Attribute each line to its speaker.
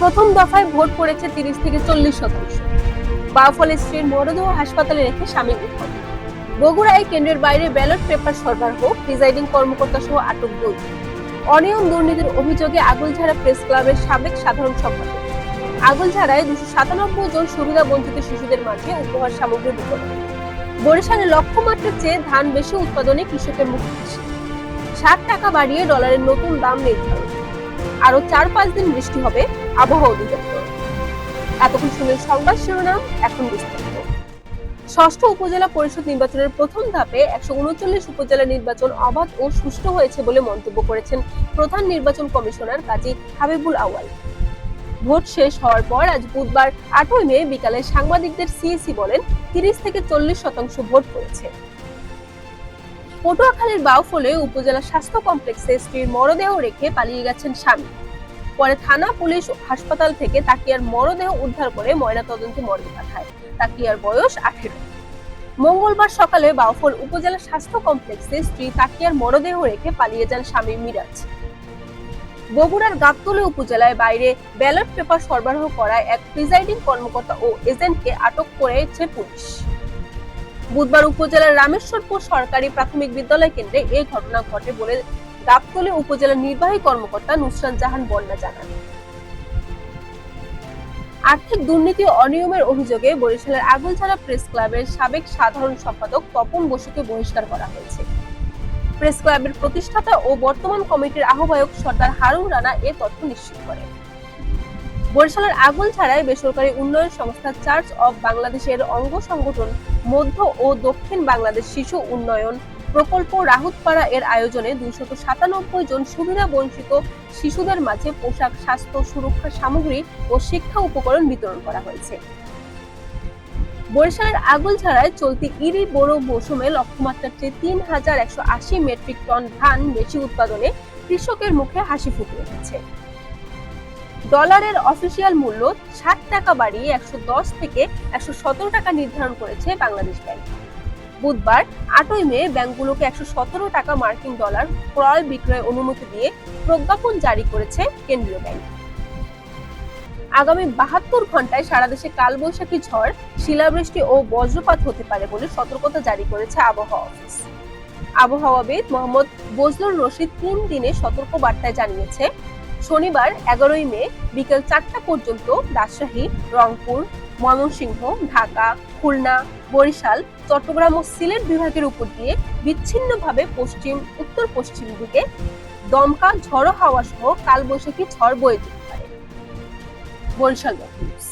Speaker 1: প্রথম দফায় ভোট পড়েছে 30 থেকে 40%। বাউফলে স্ত্রীর মরদেহ হাসপাতালে রেখে স্বামী উদ্ধার। বগুড়ায় কেন্দ্রের বাইরে ব্যালট পেপার সরবরাহ, প্রিজাইডিং কর্মকর্তা সহ আটক 2। অনিয়ম দুর্নীতির অভিযোগে আগুলঝাড়া প্রেস ক্লাবের সাবেক সাধারণ সম্পাদক। আগুলঝাড়ায় 297 জন সুবিধা বঞ্চিত শিশুদের মাঝে উপহার সামগ্রী বিতরণ। বরিশালে লক্ষ্যমাত্রার চেয়ে ধান বেশি উৎপাদনে কৃষকের মুখ হাসি। 60 টাকা বাড়িয়ে ডলারের নতুন দাম নির্ধারণ। আরো 4-5 দিন বৃষ্টি হবে, আবহাওয়া অধিদপ্তর। এতক্ষণ শুনলেন সংবাদ শিরোনাম, এখন বিস্তারিত। ষষ্ঠ উপজেলা পরিষদ নির্বাচনের প্রথম ধাপে 139 উপজেলা নির্বাচন অবাধ ও সুষ্ঠু হয়েছে বলে মন্তব্য করেছেন প্রধান নির্বাচন কমিশনার কাজী হাবিবুল আউয়াল। ভোট শেষ হওয়ার পর আজ বুধবার 8 মে বিকালে সাংবাদিকদের সিইসি বলেন 30 থেকে 40% ভোট পড়েছে। পটুয়াখালীর বাউফলে উপজেলা স্বাস্থ্য কমপ্লেক্সে স্ত্রীর মরদেহ রেখে পালিয়ে গেছেন স্বামী। পরে থানা, পুলিশ, হাসপাতাল থেকে তাকিয়ার মরদেহ উদ্ধার করে ময়নাতদন্তে মর্গে পাঠায়। তাকিয়ার বয়স 18। মঙ্গলবার সকালে বাউফল উপজেলা স্বাস্থ্য কমপ্লেক্সে স্ত্রী তাকিয়ার মরদেহ রেখে পালিয়ে যান স্বামী মিরাজ। বগুড়ার গাবতলী উপজেলায় বাইরে ব্যালট পেপার সরবরাহ করায় এক প্রিজাইডিং কর্মকর্তা ও এজেন্টকে আটক করেছে পুলিশ। বুধবার উপজেলার রামেশ্বরপুর সরকারি প্রাথমিক বিদ্যালয় কেন্দ্রে এই ঘটনা ঘটে বলে গাবতলী উপজেলা নির্বাহী কর্মকর্তা নুসরাত জাহান বন্যা জানান। আর্থিক দুর্নীতি ও অনিয়মের অভিযোগে বরিশালের আগুলঝাড়া প্রেস ক্লাবের সাবেক সাধারণ সম্পাদক তপন বসুকে বহিষ্কার করা হয়েছে। প্রেস ক্লাবের প্রতিষ্ঠাতা ও বর্তমান কমিটির আহ্বায়ক সর্দার হারুন রানা এ তথ্য নিশ্চিত করেন। বরিশালের আগুলঝাড়ায় বেসরকারি উন্নয়ন সংস্থা চার্চ অব বাংলাদেশের অঙ্গ সংগঠন মধ্য ও দক্ষিণ বাংলাদেশ শিশু উন্নয়ন প্রকল্প রাহুতপাড়া এর আয়োজনে 297 জন সুবিধা বঞ্চিত শিশুদের মাঝে পোশাক, স্বাস্থ্য সুরক্ষা সামগ্রী ও শিক্ষা উপকরণ বিতরণ করা হয়েছে। বরিশালের আগুলঝাড়ায় চলতি ইরি বোরো মৌসুমে লক্ষ্যমাত্রার চেয়ে 3180 মেট্রিক টন ধান বেশি উৎপাদনে কৃষকের মুখে হাসি ফুটে উঠেছে। ডলারের অফিসিয়াল মূল্য 60 টাকা বাড়িয়ে 110 থেকে 117 টাকা নির্ধারণ করেছে বাংলাদেশ ব্যাংক। বুধবার 8 মে ব্যাংকগুলোকে 117 টাকা মার্কিন ডলার ক্রয় বিক্রয় অনুমতি দিয়ে প্রজ্ঞাপন জারি করেছে কেন্দ্রীয় ব্যাংক। আগামী 72 ঘন্টায় সারা দেশে কালবৈশাখী ঝড়, শিলাবৃষ্টি ও বজ্রপাত হতে পারে বলে সতর্কতা জারি করেছে আবহাওয়া অফিস। আবহাওয়াবিদ মোহাম্মদ বজলুর রশিদ 3 দিনের সতর্ক বার্তায় জানিয়েছে, শনিবার 11 মে বিকেল 4টা পর্যন্ত রাজশাহী, রংপুর, ময়মনসিংহ, ঢাকা, খুলনা, বরিশাল, চট্টগ্রাম ও সিলেট বিভাগের উপর দিয়ে বিচ্ছিন্নভাবে পশ্চিম উত্তর পশ্চিম দিকে দমকা ঝড়ো হাওয়া সহ কালবৈশাখী ঝড় বয়ে যেতে পারে। বরিশাল নিউজ।